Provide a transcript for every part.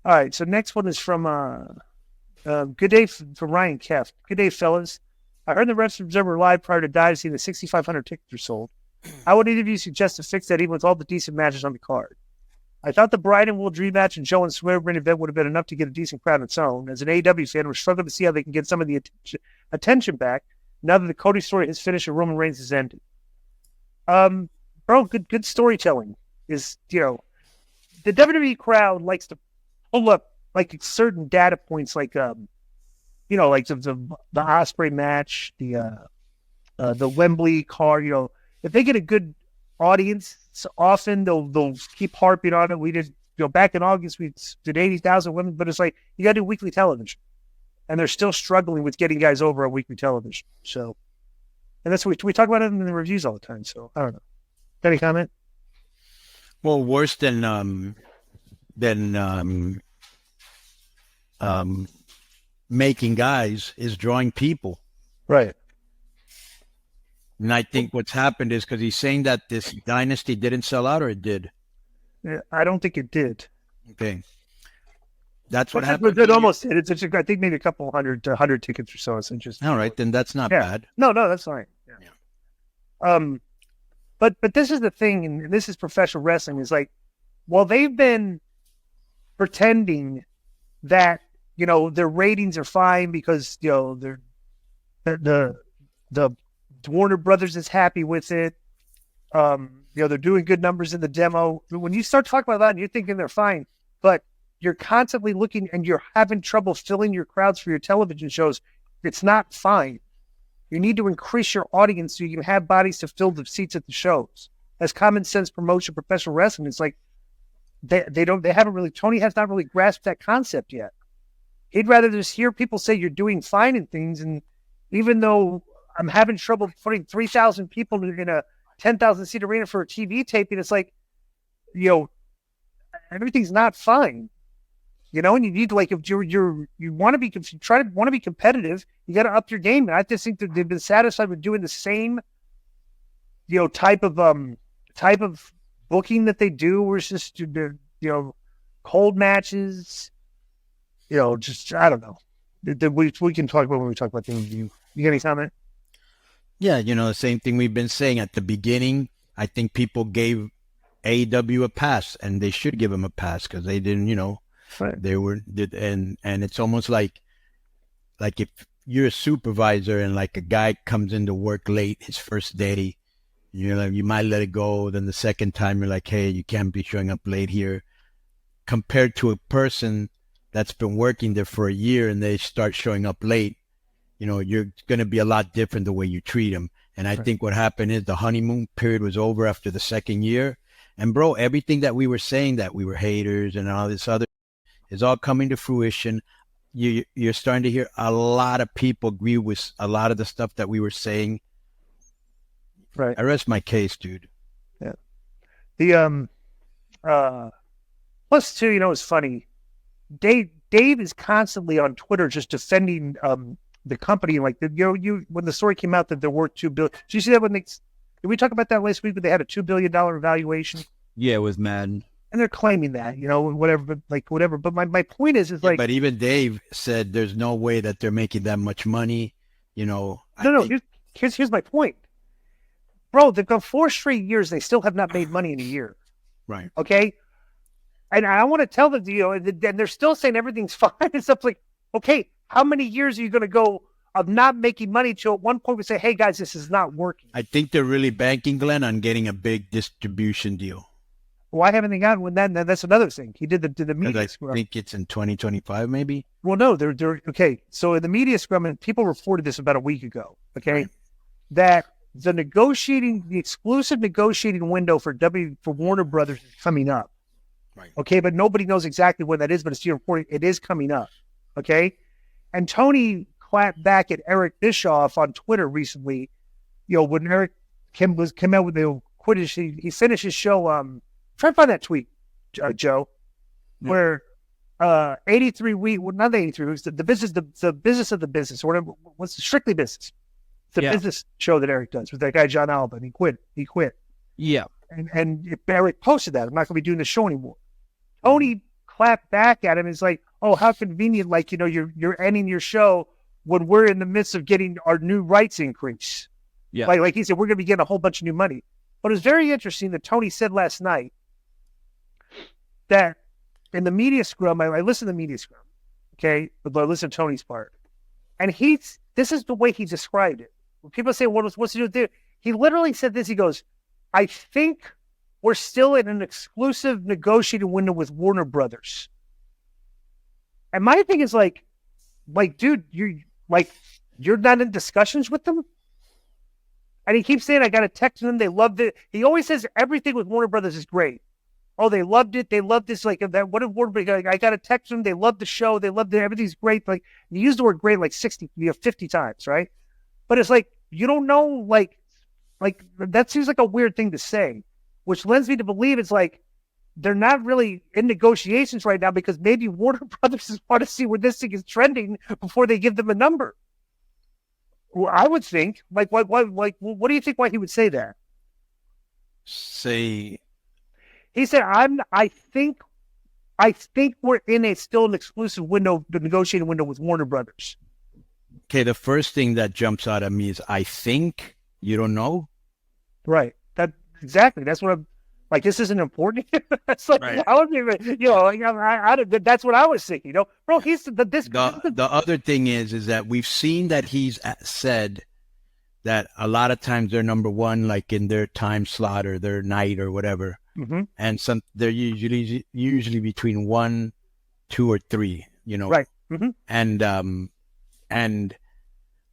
All right, so next one is from Good Day from Ryan Keft. Good day, fellas. I heard the Wrestling Observer Live prior to Dynasty the 6,500 tickets were sold. How would either of you suggest to fix that even with all the decent matches on the card? I thought the Bryan and Will Dream match and Joe and Swerve main event would have been enough to get a decent crowd on its own. As an AEW fan, we're struggling to see how they can get some of the attention back now that the Cody story has finished and Roman Reigns has ended. Bro, good storytelling is, the WWE crowd likes to pull up like certain data points, like like the Ospreay match, the Wembley card. If they get a good audience, so often they'll keep harping on it. We did, back in August we did 80,000 women, but it's like you got to do weekly television, and they're still struggling with getting guys over on weekly television. So, and that's what we talk about it in the reviews all the time. So I don't know. Got any comment? Well, worse than making guys is drawing people. Right. And I think what's happened is because he's saying that this dynasty didn't sell out, or it did. Yeah, I don't think it did. Okay. What happened. It almost did. It's I think maybe a couple hundred tickets or so. It's just all right. Then that's not bad. No, that's fine. Yeah. But this is the thing, and this is professional wrestling. Is like, while they've been pretending that their ratings are fine because they're the Warner Brothers is happy with it. They're doing good numbers in the demo. When you start talking about that, and you're thinking they're fine, but you're constantly looking and you're having trouble filling your crowds for your television shows. It's not fine. You need to increase your audience so you can have bodies to fill the seats at the shows. As common sense promotion, professional wrestling, it's like Tony has not really grasped that concept yet. He'd rather just hear people say you're doing fine in things, and even though I'm having trouble putting 3,000 people in a 10,000 seat arena for a TV taping, it's like, everything's not fine. And you need to, like, if you want to be, if you want to be competitive, you got to up your game. And I just think that they've been satisfied with doing the same, type of booking that they do, where it's just, cold matches, just, I don't know. We can talk about when we talk about the review. You got any comment? Yeah, the same thing we've been saying at the beginning. I think people gave AEW a pass, and they should give them a pass because they didn't, right. They were, and it's almost like if you're a supervisor and like a guy comes into work late his first day, you might let it go. Then the second time you're like, hey, you can't be showing up late here. Compared to a person that's been working there for a year and they start showing up late, you're going to be a lot different the way you treat them. And I think what happened is the honeymoon period was over after the second year. And bro, everything that we were saying that we were haters and all this other is all coming to fruition. You're starting to hear a lot of people agree with a lot of the stuff that we were saying. Right. I rest my case, dude. Yeah. The plus too, it's funny. Dave is constantly on Twitter just defending the company. Like when the story came out that they're worth $2 billion. Did you see that did we talk about that last week when they had a $2 billion valuation? Yeah, it was Madden. And they're claiming that, whatever. But my point is like. But even Dave said there's no way that they're making that much money. No. Here's my point, bro. They've gone 4 straight years. They still have not made money in a year. Right. Okay. And I want to tell them, and they're still saying everything's fine and stuff. Like, okay, how many years are you going to go of not making money till at one point we say, hey guys, this is not working? I think they're really banking, Glenn, on getting a big distribution deal. Why haven't they gotten one then? That's another thing. He did the media scrum. I think it's in 2025, maybe. Well, no, they're okay. So in the media scrum, and people reported this about a week ago. Okay, right. That the exclusive negotiating window for Warner Brothers is coming up. Right. Okay, but nobody knows exactly when that is. But it's reporting it is coming up. Okay, and Tony clapped back at Eric Bischoff on Twitter recently. When Eric came out with the quidditch, he finished his show. Try to find that tweet, Joe, where 83 week, well, not 83 weeks, the business of the business, or whatever. What's the Strictly Business? The business show that Eric does with that guy John Alba, and he quit. Yeah, and Eric posted that I'm not going to be doing the show anymore. Tony clapped back at him. It's like, oh, how convenient! Like, you're ending your show when we're in the midst of getting our new rights increase. Yeah. Like he said, we're going to be getting a whole bunch of new money. But it was very interesting that Tony said last night that in the media scrum, I listened to the media scrum, okay, but I listened to Tony's part, and this is the way he described it. When people say, what's to do with it? He literally said this. He goes, I think we're still in an exclusive negotiating window with Warner Brothers. And my thing is like, dude, you're not in discussions with them? And he keeps saying, I got to text them. They loved it. He always says everything with Warner Brothers is great. Oh, they loved it. They loved this. Like that. What did Warner Brothers? I got to text them. They loved the show. They loved it. Everything's great. Like you use the word great like 50 times, right? But it's like you don't know. Like that seems like a weird thing to say, which lends me to believe it's like they're not really in negotiations right now because maybe Warner Brothers want to see where this thing is trending before they give them a number. Well, I would think, what do you think why he would say that? Say, he said, I think we're in still an exclusive window, the negotiating window with Warner Brothers. Okay, the first thing that jumps out at me is, I think you don't know. Right. Exactly. That's what I'm like. This isn't important. It's like, right. I wasn't even, that's what I was thinking, bro, The other thing is that we've seen that he's said that a lot of times they're number one, like in their time slot or their night or whatever. Mm-hmm. And they're usually between 1, 2, or 3, Right. Mm-hmm.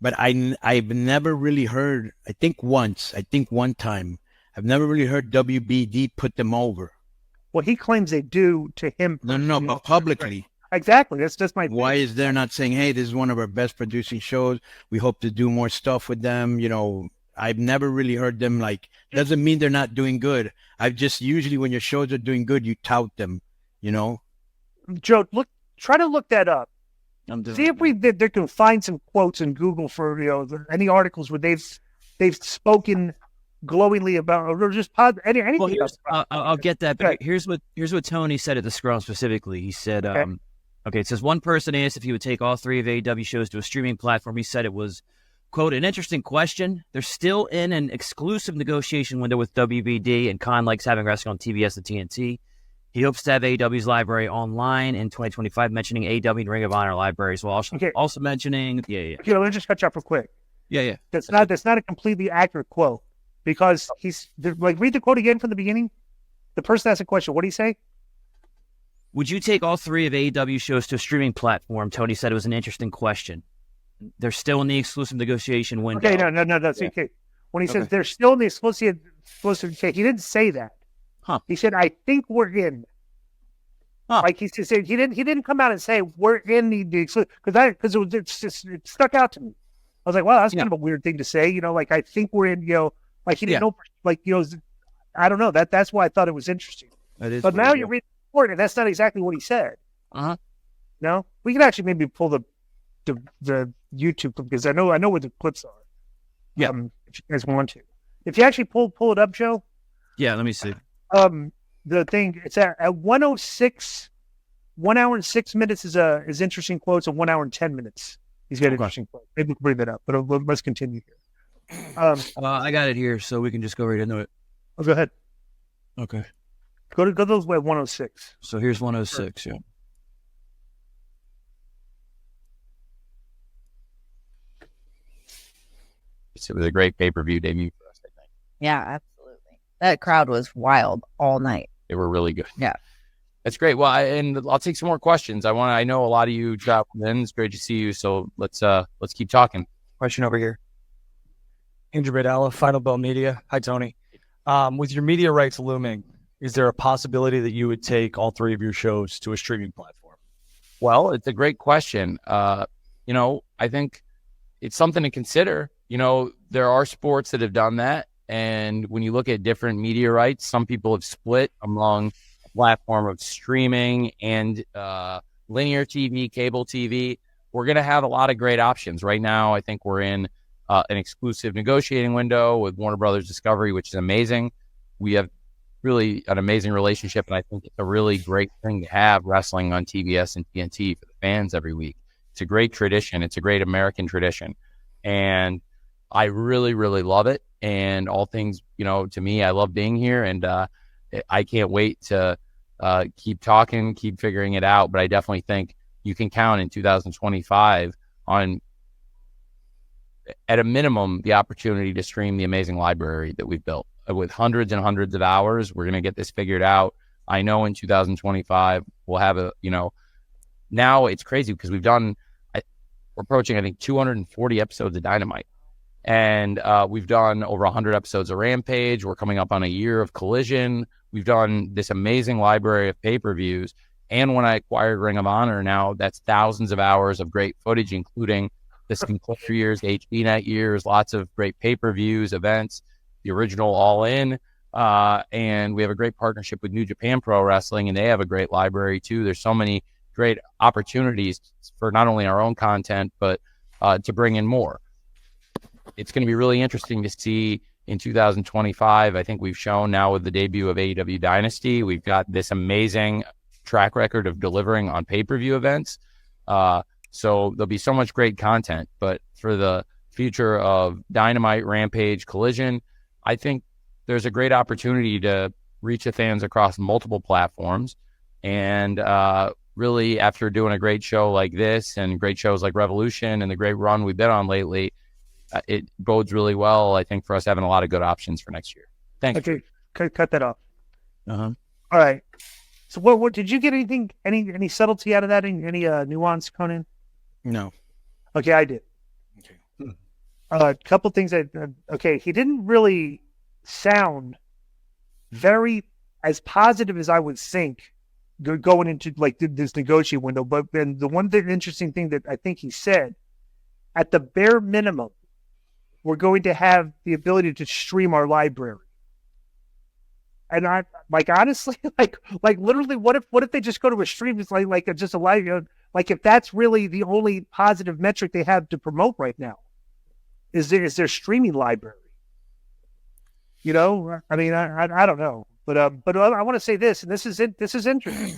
But I've never really heard, I think one time, I've never really heard WBD put them over. Well, he claims they do to him. No, but publicly. Right. Exactly. That's just my. Why is there not saying, hey, this is one of our best producing shows. We hope to do more stuff with them. I've never really heard them doesn't mean they're not doing good. I've just usually when your shows are doing good, you tout them, Joe, try to look that up. See if they can find some quotes in Google for any articles where they've spoken glowingly about or just anything. Well, I'll get that. But here's what Tony said at the scrum specifically. He said, okay, it says one person asked if he would take all 3 of AEW shows to a streaming platform. He said it was, quote, an interesting question. They're still in an exclusive negotiation window with WBD, and Konnan likes having wrestling on TBS and TNT. He hopes to have AEW's library online in 2025, mentioning AEW and Ring of Honor libraries, while also mentioning, Okay, let me just cut you off real quick. Yeah. That's not a completely accurate quote because read the quote again from the beginning. The person asked a question. What did he say? Would you take all 3 of AEW shows to a streaming platform? Tony said it was an interesting question. They're still in the exclusive negotiation window. Okay, no, that's okay. When he says they're still in the exclusive, he didn't say that. Huh. He said, I think we're in. Huh. Like he said, he didn't come out and say we're in the exclusive because it stuck out to me. I was like, wow, that's kind of a weird thing to say. I think we're in. He didn't know. I don't know. That's why I thought it was interesting. But now you read the report, and that's not exactly what he said. No, we can actually maybe pull the YouTube clip because I know where the clips are. Yeah, if you guys want to, if you actually pull it up, Joe. Yeah, let me see. The thing it's at 1:06, 1 hour and 6 minutes is interesting quotes, and 1 hour and 10 minutes. He's got interesting quotes. Maybe we can bring that up, but let's continue here. I got it here, so we can just go right into it. Oh, go ahead. Okay. Go to those way 106. So here's 106. Yeah. It was a great pay-per-view debut for us, I think. Yeah, absolutely. That crowd was wild all night. They were really good. Yeah. That's great. Well, and I'll take some more questions. I know a lot of you dropped in. It's great to see you. So let's keep talking. Question over here. Andrew Badalla, Final Bell Media. Hi, Tony. With your media rights looming, is there a possibility that you would take all 3 of your shows to a streaming platform? Well, it's a great question. I think it's something to consider. There are sports that have done that. And when you look at different media rights, some people have split among a platform of streaming and linear TV, cable TV. We're going to have a lot of great options. Right now, I think we're in an exclusive negotiating window with Warner Brothers Discovery, which is amazing. We have really an amazing relationship. And I think it's a really great thing to have wrestling on TBS and TNT for the fans every week. It's a great tradition. It's a great American tradition. And I really, really love it. And all things, to me, I love being here. And I can't wait to keep talking, keep figuring it out. But I definitely think you can count in 2025 on, at a minimum, the opportunity to stream the amazing library that we've built with hundreds and hundreds of hours. We're going to get this figured out. I know in 2025, we'll have now it's crazy because we're approaching, I think, 240 episodes of Dynamite. And we've done over 100 episodes of Rampage. We're coming up on a year of Collision. We've done this amazing library of pay-per-views. And when I acquired Ring of Honor, now that's thousands of hours of great footage, including the Sinclair years, HBNet years, lots of great pay-per-views, events, the original All In. And we have a great partnership with New Japan Pro Wrestling, and they have a great library too. There's so many great opportunities for not only our own content, but to bring in more. It's going to be really interesting to see in 2025. I think we've shown now with the debut of AEW Dynasty, we've got this amazing track record of delivering on pay-per-view events. So there'll be so much great content. But for the future of Dynamite, Rampage, Collision, I think there's a great opportunity to reach the fans across multiple platforms. And really, after doing a great show like this and great shows like Revolution and the great run we've been on lately, it bodes really well, I think, for us having a lot of good options for next year. Thanks. Okay, cut that off. Uh-huh. All right. So what did you get anything, any subtlety out of that? Any nuance, Konnan? No. Okay, I did. Okay. A couple things he didn't really sound very as positive as I would think going into like this negotiation window. But then the one interesting thing that I think he said, at the bare minimum, we're going to have the ability to stream our library. And I honestly, literally, what if they just go to a stream? It's like just a live, like if that's really the only positive metric they have to promote right now, is their streaming library. I mean, I don't know, but I want to say this, and this is interesting.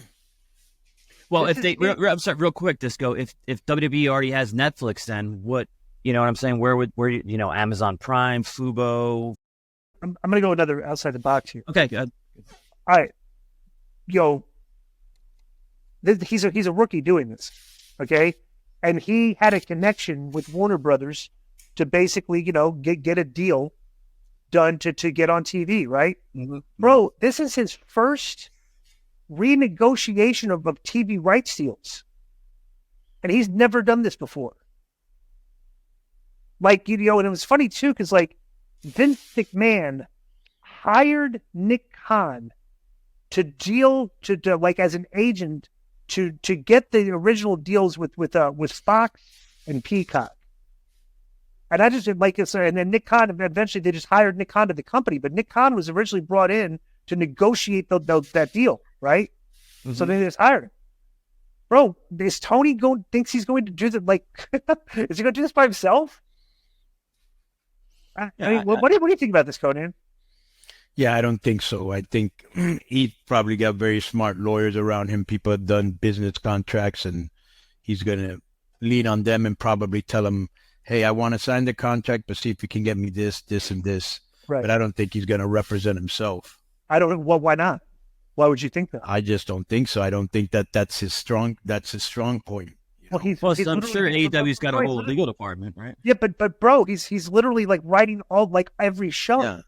Well, I'm sorry, real quick, Disco. If WWE already has Netflix, then what? You know what I'm saying? Where Amazon Prime, Fubo? I'm going to go another outside the box here. Okay, good. All right. He's a rookie doing this, okay? And he had a connection with Warner Brothers to basically, get a deal done to get on TV, right? Mm-hmm. Bro, this is his first renegotiation of TV rights deals. And he's never done this before. And it was funny too, because Vince McMahon hired Nick Khan to deal to as an agent to get the original deals with Fox and Peacock. And I just and then Nick Khan, eventually they just hired Nick Khan to the company, but Nick Khan was originally brought in to negotiate that deal, right? Mm-hmm. So they just hired him. Bro, is Tony thinks he's going to do that? Is he going to do this by himself? I mean, what do you think about this, Konnan? Yeah, I don't think so. I think he probably got very smart lawyers around him. People have done business contracts, and he's going to lean on them and probably tell them, hey, I want to sign the contract, but see if you can get me this, this, and this. Right. But I don't think he's going to represent himself. I don't know. Well, why not? Why would you think that? I just don't think so. I don't think that's his strong point. Well, I'm sure AEW's got a whole legal department, right? Yeah, but bro, he's literally writing all every show. Yeah.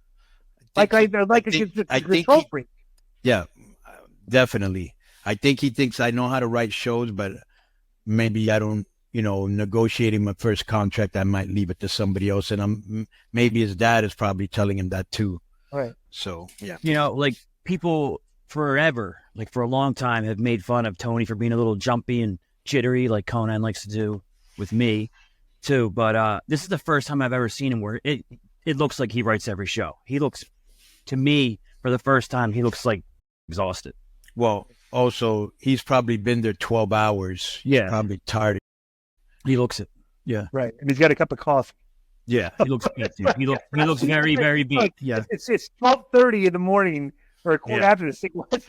Yeah, definitely. I think he thinks I know how to write shows, but maybe I don't, negotiating my first contract, I might leave it to somebody else. And maybe his dad is probably telling him that too. All right. So, yeah. People forever, for a long time, have made fun of Tony for being a little jumpy and jittery, like Konnan likes to do with me too. But this is the first time I've ever seen him where it looks like he writes every show. He looks, to me, for the first time, he looks exhausted. Well, also, he's probably been there 12 hours. Yeah. He's probably tired. He looks it. Yeah. Right. And he's got a cup of coffee. Yeah. He looks beat, dude. He looks very, very beat. Yeah. It's 12:30 in the morning, record Yeah. after this thing. These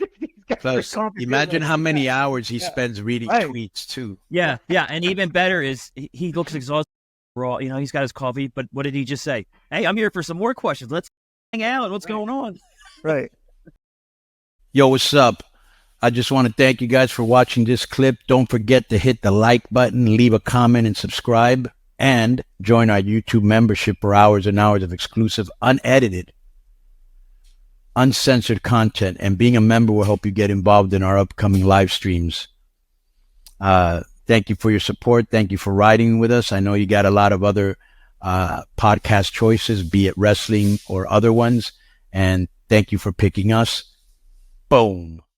guys are Plus, coffee imagine like- how many hours he spends reading Right. tweets too. Yeah, yeah, and even better is he looks exhausted. Raw, he's got his coffee, but what did he just say? Hey, I'm here for some more questions. Let's hang out. What's going on? Right. Yo, what's up? I just want to thank you guys for watching this clip. Don't forget to hit the like button, leave a comment, and subscribe. And join our YouTube membership for hours and hours of exclusive, unedited, uncensored content. And being a member will help you get involved in our upcoming live streams. Thank you for your support. Thank you for riding with us. I know you got a lot of other podcast choices, be it wrestling or other ones. And thank you for picking us. Boom.